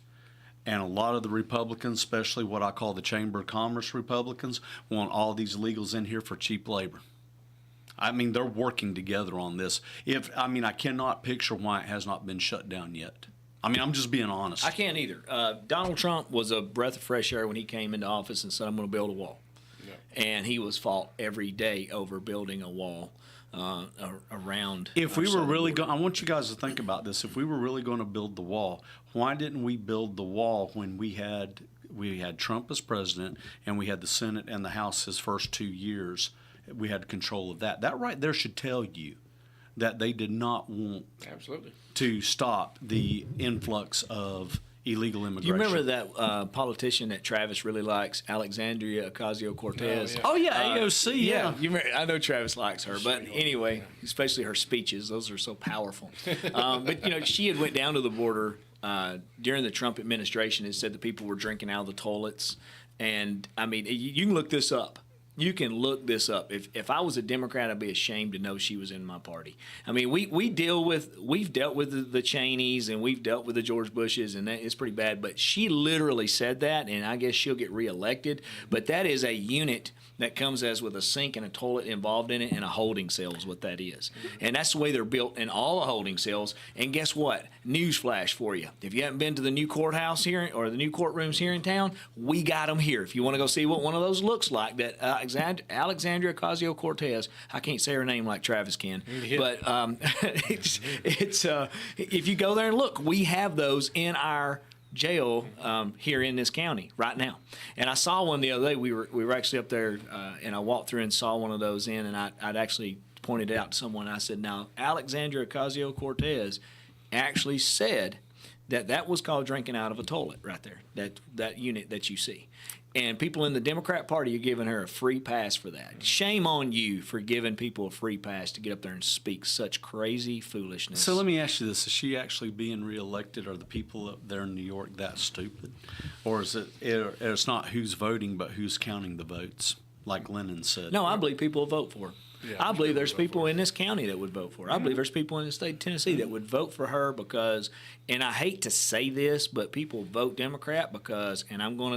And a lot of the Republicans, especially what I call the Chamber of Commerce Republicans, want all these illegals in here for cheap labor. I mean, they're working together on this. I cannot picture why it has not been shut down yet. I mean, I'm just being honest. I can't either. Donald Trump was a breath of fresh air when he came into office and said, I'm going to build a wall. Yeah. And he was fought every day over building a wall around. If we were really going, I want you guys to think about this. If we were really going to build the wall, why didn't we build the wall when we had Trump as president and we had the Senate and the House his first 2 years? We had control of that. That right there should tell you that they did not want to stop the influx of illegal immigration. Do you remember that politician that Travis really likes, Alexandria Ocasio-Cortez? Oh, yeah, AOC, yeah. I know Travis likes her, but anyway, especially her speeches. Those are so powerful. But, she had went down to the border during the Trump administration and said that people were drinking out of the toilets. And, I mean, you can look this up. You can look this up. If I was a Democrat, I'd be ashamed to know she was in my party. I mean, we've dealt with the Cheneys and we've dealt with the George Bushes, and that is pretty bad. But she literally said that, and I guess she'll get reelected. But that is a unit that comes as with a sink and a toilet involved in it, and a holding cell is what that is. And that's the way they're built in all the holding cells. And guess what? Newsflash for you. If you haven't been to the new courthouse here or the new courtrooms here in town, we got them here. If you want to go see what one of those looks like, that Alexandria Ocasio-Cortez, I can't say her name like Travis can, but it's if you go there and look, we have those in our jail here in this county right now. And I saw one the other day. We were actually up there, and I walked through and saw one of those in, and I'd actually pointed it out to someone. I said, now, Alexandria Ocasio-Cortez actually said that was called drinking out of a toilet right there, that unit that you see. And people in the Democrat Party are giving her a free pass for that. Shame on you for giving people a free pass to get up there and speak such crazy foolishness. So let me ask you this. Is she actually being reelected? Are the people up there in New York that stupid? Or is it's not who's voting, but who's counting the votes, like Lennon said? No, I believe people will vote for her. Yeah, I believe there's people in this county that would vote for her. I believe there's people in the state of Tennessee that would vote for her because, and I hate to say this, but people vote Democrat because, and I'm going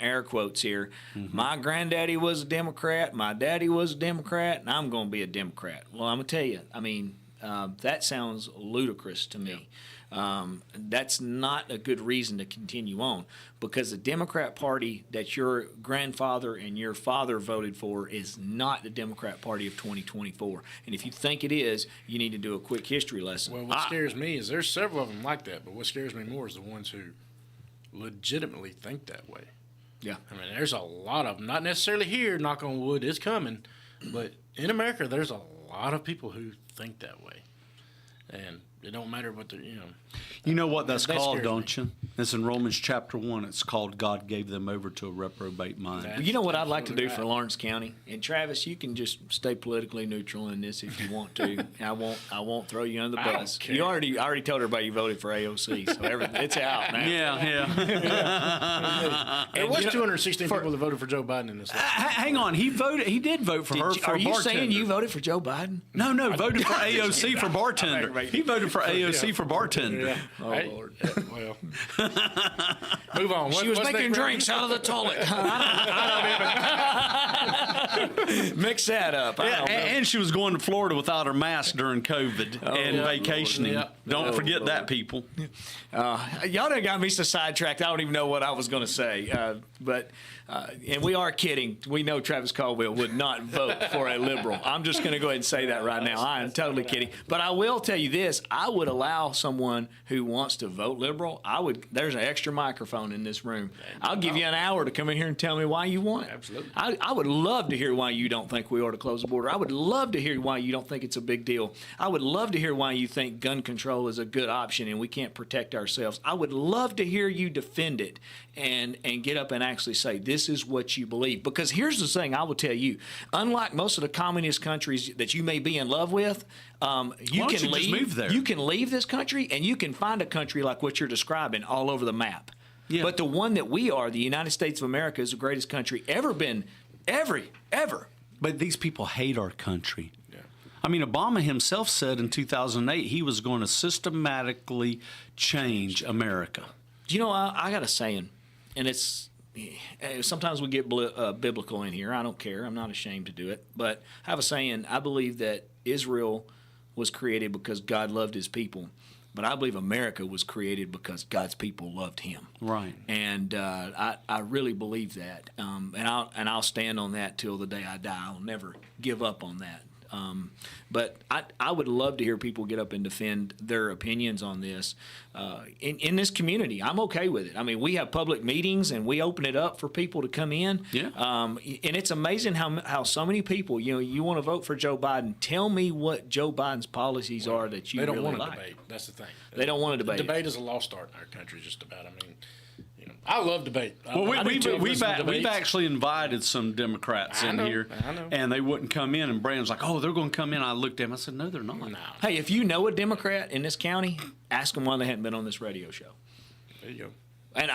air quotes here, my granddaddy was a Democrat, my daddy was a Democrat, and I'm going to be a Democrat. Well, I'm going to tell you, I mean, that sounds ludicrous to me. That's not a good reason to continue on, because the Democrat Party that your grandfather and your father voted for is not the Democrat Party of 2024. And if you think it is, you need to do a quick history lesson. Well, what scares me is there's several of them like that, but what scares me more is the ones who legitimately think that way. Yeah. I mean, there's a lot of them, not necessarily here, knock on wood, it's coming, but in America, there's a lot of people who think that way. and it don't matter what the You know what that's That called, scares don't you? It's in Romans chapter 1. It's called God gave them over to a reprobate mind. That's You know what I'd like to do absolutely for right. Lawrence County? And Travis, you can just stay politically neutral in this if you want to. I won't throw you under the I don't bus. care. I already told everybody you voted for AOC, so it's out now. Yeah. There was you know, 216 people that voted for Joe Biden in this. Hang on. He did vote for her for Are you bartender. saying you voted for Joe Biden? No, voted for AOC for bartender. He voted for AOC for bartender. Yeah. Oh, Hey, Lord. Well, move on. She was What's making next, drinks out of the toilet. Mix that up. I don't know. And she was going to Florida without her mask during COVID and yeah, vacationing. Lord. Don't Oh, forget Lord. that, people. Y'all done got me so sidetracked. I don't even know what I was going to say. And we are kidding. We know Travis Caldwell would not vote for a liberal. I'm just going to go ahead and say that right now. I am totally kidding. But I will tell you this: I would allow someone who wants to vote liberal. There's an extra microphone in this room. I'll give you an hour to come in here and tell me why you want it. Absolutely. I would love to hear why you don't think we ought to close the border. I would love to hear why you don't think it's a big deal. I would love to hear why you think gun control is a good option and we can't protect ourselves. I would love to hear you defend it and get up and actually say this is what you believe. Because here's the thing I will tell you: unlike most of the communist countries that you may be in love with, you don't can you just leave. move there? You can leave this country and you can find a country like what you're describing all over the map. Yeah. But the one that we are, the United States of America, is the greatest country ever been, ever. But these people hate our country. I mean, Obama himself said in 2008 he was going to systematically change America. You know, I got a saying, and it's sometimes we get biblical in here. I don't care. I'm not ashamed to do it. But I have a saying. I believe that Israel was created because God loved his people. But I believe America was created because God's people loved him. Right. And I really believe that. And I'll stand on that till the day I die. I'll never give up on that. But I would love to hear people get up and defend their opinions on this in this community. I'm okay with it. I mean, we have public meetings and we open it up for people to come in. Yeah. And it's amazing how so many people, you want to vote for Joe Biden. Tell me what Joe Biden's policies are that you They don't really want to like. debate. That's the thing. They don't want to debate. Debate is a lost art in our country, just about. I mean, I love debate. Well, I do too. we've Listen to debates. actually invited some Democrats I in know, here, I know. and they wouldn't come in. And Brandon's like, "Oh, they're going to come in." I looked at him. I said, "No, they're not." No. Hey, if you know a Democrat in this county, ask them why they hadn't been on this radio show. There you go. And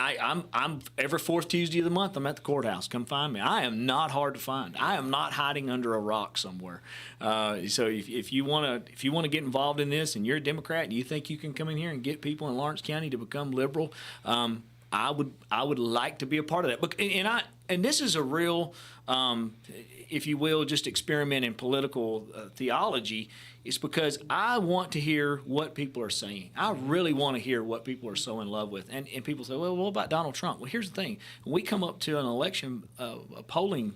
I'm every fourth Tuesday of the month. I'm at the courthouse. Come find me. I am not hard to find. I am not hiding under a rock somewhere. So if you want to get involved in this, and you're a Democrat and you think you can come in here and get people in Lawrence County to become liberal, I would like to be a part of that. And this is a real, if you will, just experiment in political theology. It's because I want to hear what people are saying. I really want to hear what people are so in love with. And people say, well, what about Donald Trump? Well, here's the thing. When we come up to an election, a polling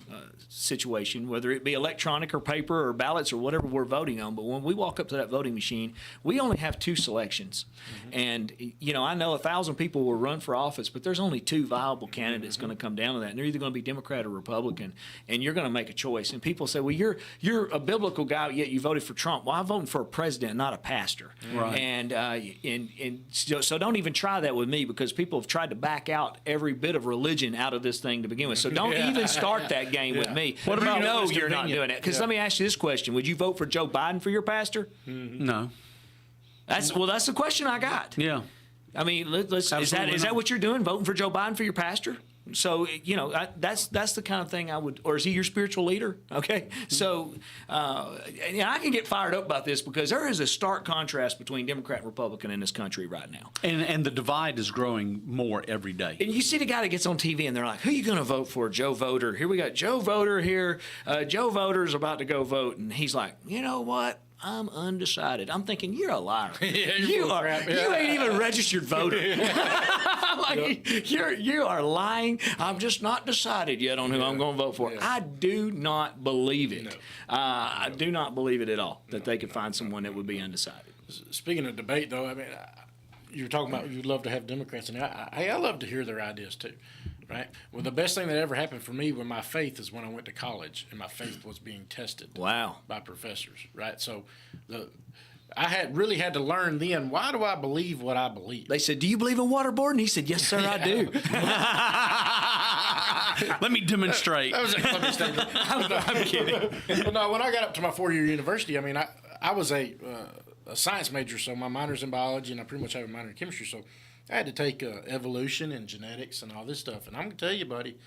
situation, whether it be electronic or paper or ballots or whatever we're voting on, but when we walk up to that voting machine, we only have two selections. Mm-hmm. And, I know 1,000 people will run for office, but there's only two viable candidates going to come down to that. And they're either going to be Democrat or Republican. And you're going to make a choice. And people say, well, you're a biblical guy, yet you voted for Trump. Well, I'm voting for a president, not a pastor. Right. And so don't even try that with me, because people have tried to back out every bit of religion out of this thing to begin with. So don't even start that game with me. What about you're not doing it? Because let me ask you this question: would you vote for Joe Biden for your pastor? No. That's the question I got. Yeah. I mean, is that what you're doing? Voting for Joe Biden for your pastor? So that's the kind of thing I would. Or is he your spiritual leader? Okay, so I can get fired up about this because there is a stark contrast between Democrat and Republican in this country right now. And the divide is growing more every day. And you see the guy that gets on TV and they're like, "Who are you going to vote for?" Joe Voter. Here we got Joe Voter here. Joe Voter's about to go vote, and he's like, "You know what? I'm undecided." I'm thinking, you're a liar. You ain't even registered voter. You are lying. I'm just not decided yet on who I'm going to vote for. I do not believe it. No. I do not believe it at all that they could find someone that would be undecided. Speaking of debate, though, I mean, you're talking about you'd love to have Democrats, and I love to hear their ideas too, right? Well, the best thing that ever happened for me with my faith is when I went to college, and my faith was being tested. Wow. By professors, right? So I really had to learn then, why do I believe what I believe? They said, "Do you believe in waterboarding?" He said, "Yes, sir, I do." Let me demonstrate. That was a clever statement. I'm kidding. But no, when I got up to my 4-year university, I mean, I was a science major, so my minor's in biology, and I pretty much have a minor in chemistry. So I had to take evolution and genetics and all this stuff. And I'm gonna tell you, buddy,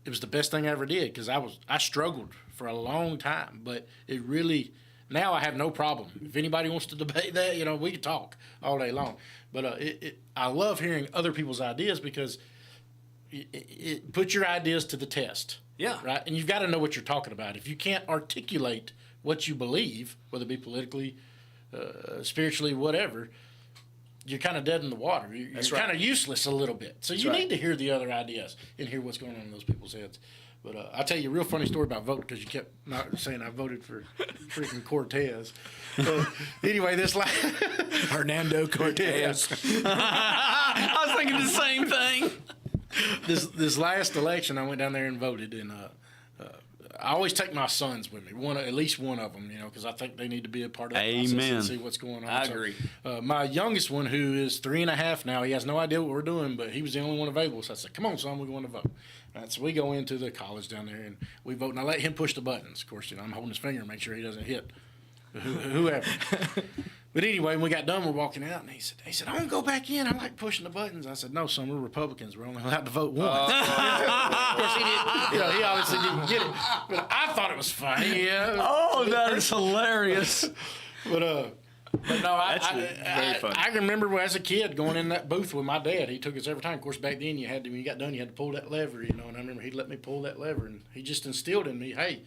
it was the best thing I ever did because I struggled for a long time, but it really. Now I have no problem. If anybody wants to debate that, you know, we can talk all day long. But I love hearing other people's ideas because it puts your ideas to the test. Yeah. Right? And you've got to know what you're talking about. If you can't articulate what you believe, whether it be politically, spiritually, whatever, you're kind of dead in the water. You're kind of useless a little bit. So you need to hear the other ideas and hear what's going on in those people's heads. But I'll tell you a real funny story about voting because you kept not saying I voted for freaking Cortez. Anyway, this last Hernando Cortez. I was thinking the same thing. This last election, I went down there and voted, and I always take my sons with me, at least one of them, you know, because I think they need to be a part of the process and see what's going on. I agree. My youngest one, who is 3.5 now, he has no idea what we're doing, but he was the only one available. So I said, "Come on, son, we're going to vote." Right, so we go into the college down there and we vote, and I let him push the buttons. Of course, you know, I'm holding his finger to make sure he doesn't hit whoever. But anyway, when we got done, we're walking out, and he said, "I want to go back in. I like pushing the buttons." I said, "No, son, we're Republicans. We're only allowed to vote once." Of course, he didn't. You know, he obviously didn't get it. But I thought it was funny. Yeah. Oh, that is hilarious. But no, very funny. I remember as a kid going in that booth with my dad. He took us every time. Of course, back then when you got done, you had to pull that lever, you know. And I remember he'd let me pull that lever, and he just instilled in me, hey,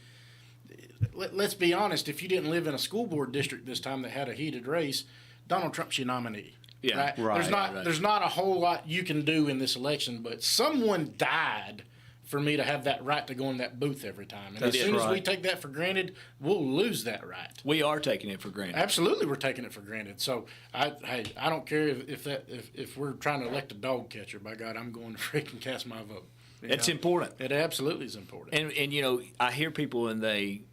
let's be honest. If you didn't live in a school board district this time that had a heated race, Donald Trump's your nominee. Yeah, right. There's not a whole lot you can do in this election, but someone died for me to have that right to go in that booth every time. And as soon as we take that for granted, we'll lose that right. We are taking it for granted. Absolutely, we're taking it for granted. So I don't care if we're trying to elect a dog catcher. By God, I'm going to freaking cast my vote. It's important. It absolutely is important. And you know, I hear people and they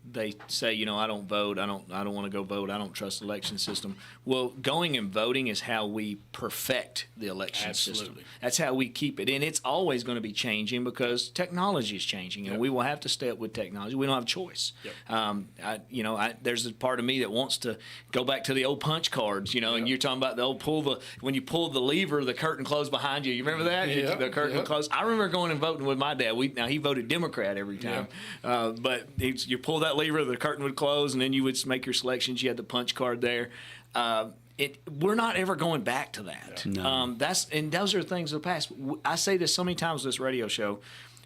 say, you know, I don't vote. I don't want to go vote. I don't trust the election system. Well, going and voting is how we perfect the election system. That's how we keep it. And it's always going to be changing because technology is changing, and we will have to stay up with technology. We don't have a choice. There's a part of me that wants to go back to the old punch cards, you know, and you're talking about the old when you pull the lever, the curtain closed behind you. You remember that? The curtain would close. I remember going and voting with my dad. Now he voted Democrat every time, but you pull that lever, the curtain would close, and then you would make your selections. You had the punch card there. We're not ever going back to that. No. Those are things of the past. I say this so many times on this radio show.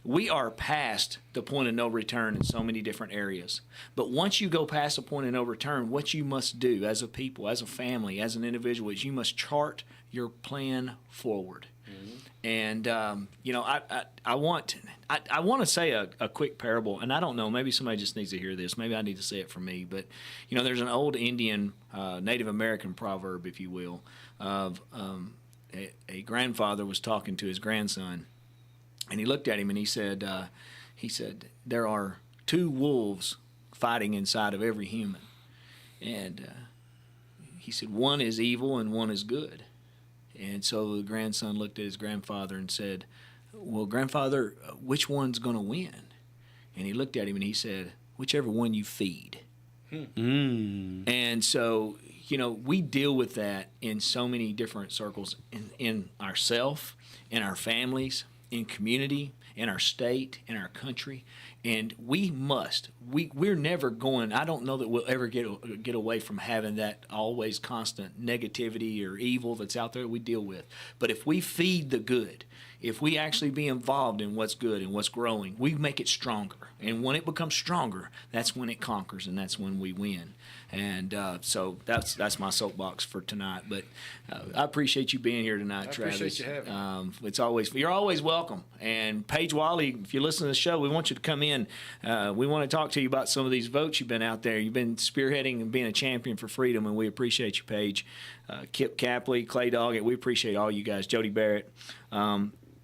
We are past the point of no return in so many different areas. But once you go past the point of no return, what you must do as a people, as a family, as an individual, is you must chart your plan forward. Mm-hmm. And I want to say a quick parable, and I don't know, maybe somebody just needs to hear this. Maybe I need to say it for me. But you know, there's an old Indian Native American proverb, if you will, of a grandfather was talking to his grandson, and he looked at him and he said, there are two wolves fighting inside of every human, and he said one is evil and one is good. And so the grandson looked at his grandfather and said, "Well, grandfather, which one's going to win?" And he looked at him and he said, "Whichever one you feed." And so, you know, we deal with that in so many different circles, in ourself, in our families, in community, in our state, in our country. And we're never going, I don't know that we'll ever get away from having that always constant negativity or evil that's out there that we deal with. But if we feed the good, if we actually be involved in what's good and what's growing, we make it stronger. And when it becomes stronger, that's when it conquers, and that's when we win. And so that's my soapbox for tonight. But I appreciate you being here tonight, Travis. I appreciate you having me. You're always welcome. And Paige Wiley, if you listen to the show, we want you to come in. We want to talk to you about some of these votes you've been out there. You've been spearheading and being a champion for freedom, and we appreciate you, Paige. Kip Capley, Clay Doggett, we appreciate all you guys. Jody Barrett.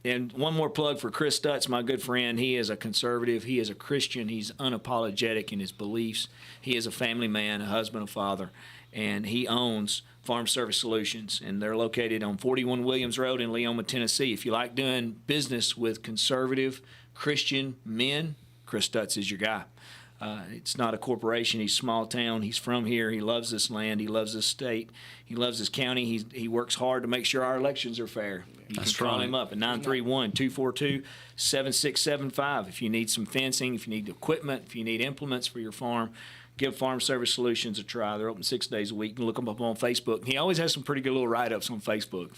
And one more plug for Chris Stutz, my good friend. He is a conservative. He is a Christian. He's unapologetic in his beliefs. He is a family man, a husband, a father. and he owns Farm Service Solutions, and they're located on 41 Williams Road in Leoma, Tennessee. If you like doing business with conservative Christian men, Chris Stutz is your guy. It's not a corporation. He's small town. He's from here. He loves this land. He loves this state. He loves this county. He works hard to make sure our elections are fair. You can call him up at 931-242-7675. If you need some fencing, if you need equipment, if you need implements for your farm, give Farm Service Solutions a try. They're open 6 days a week. You can look them up on Facebook. He always has some pretty good little write-ups on Facebook.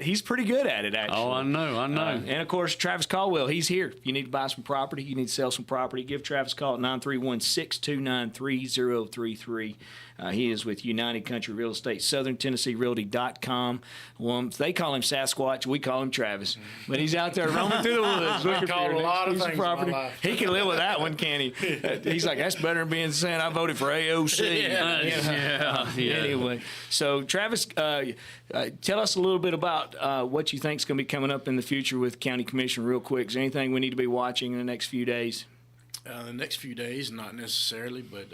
He's pretty good at it, actually. Oh, I know. And, of course, Travis Caldwell, he's here. If you need to buy some property, you need to sell some property, give Travis a call at 931-629-3033. He is with United Country Real Estate, SouthernTennesseeRealty.com. Well, they call him Sasquatch. We call him Travis. But he's out there roaming through the woods. I've called a lot of things in my life. He can live with that one, can he? He's like, that's better than being saying I voted for AOC. Yeah. Anyway, so Travis, tell us a little bit about what you think is going to be coming up in the future with County Commission real quick. Is there anything we need to be watching in the next few days? The next few days, not necessarily, but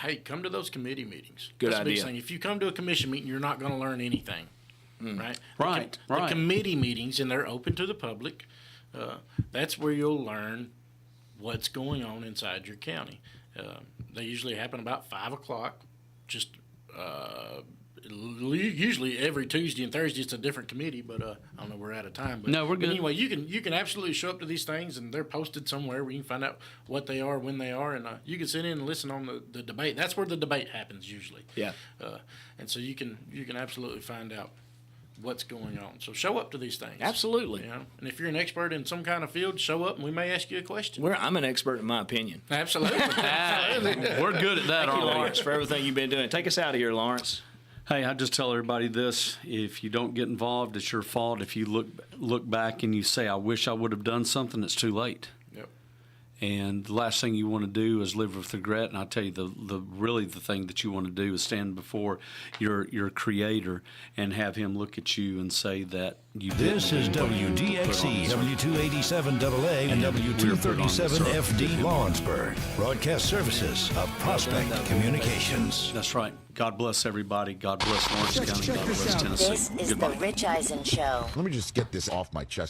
hey, come to those committee meetings. Good That's idea. The big thing. If you come to a commission meeting, you're not going to learn anything, right? Right. The committee meetings, and they're open to the public. That's where you'll learn what's going on inside your county. They usually happen about 5 o'clock. Just usually every Tuesday and Thursday it's a different committee, but I don't know, we're out of time. But, No, we're good. But anyway, you can absolutely show up to these things, and they're posted somewhere where you can find out what they are, when they are, and you can sit in and listen on the debate. That's where the debate happens usually. Yeah. And so you can absolutely find out what's going on. So show up to these things. Absolutely. You know? And if you're an expert in some kind of field, show up and we may ask you a question. I'm an expert in my opinion. Absolutely. We're good at that, Thank you, aren't we? Lawrence, for everything you've been doing. Take us out of here, Lawrence. Hey, I just tell everybody this: if you don't get involved, it's your fault. If you look back and you say, "I wish I would have done something," it's too late. Yep. And the last thing you want to do is live with regret. And I tell you, the thing that you want to do is stand before your Creator and have Him look at you and say that you did. This is WDXE, W287AA, and W237FD Lawrenceburg. Broadcast services of Prospect Communications. That's right. God bless everybody. God bless Lawrence County. God bless Tennessee. This is Goodbye. the Rich Eisen Show. Let me just get this off my chest.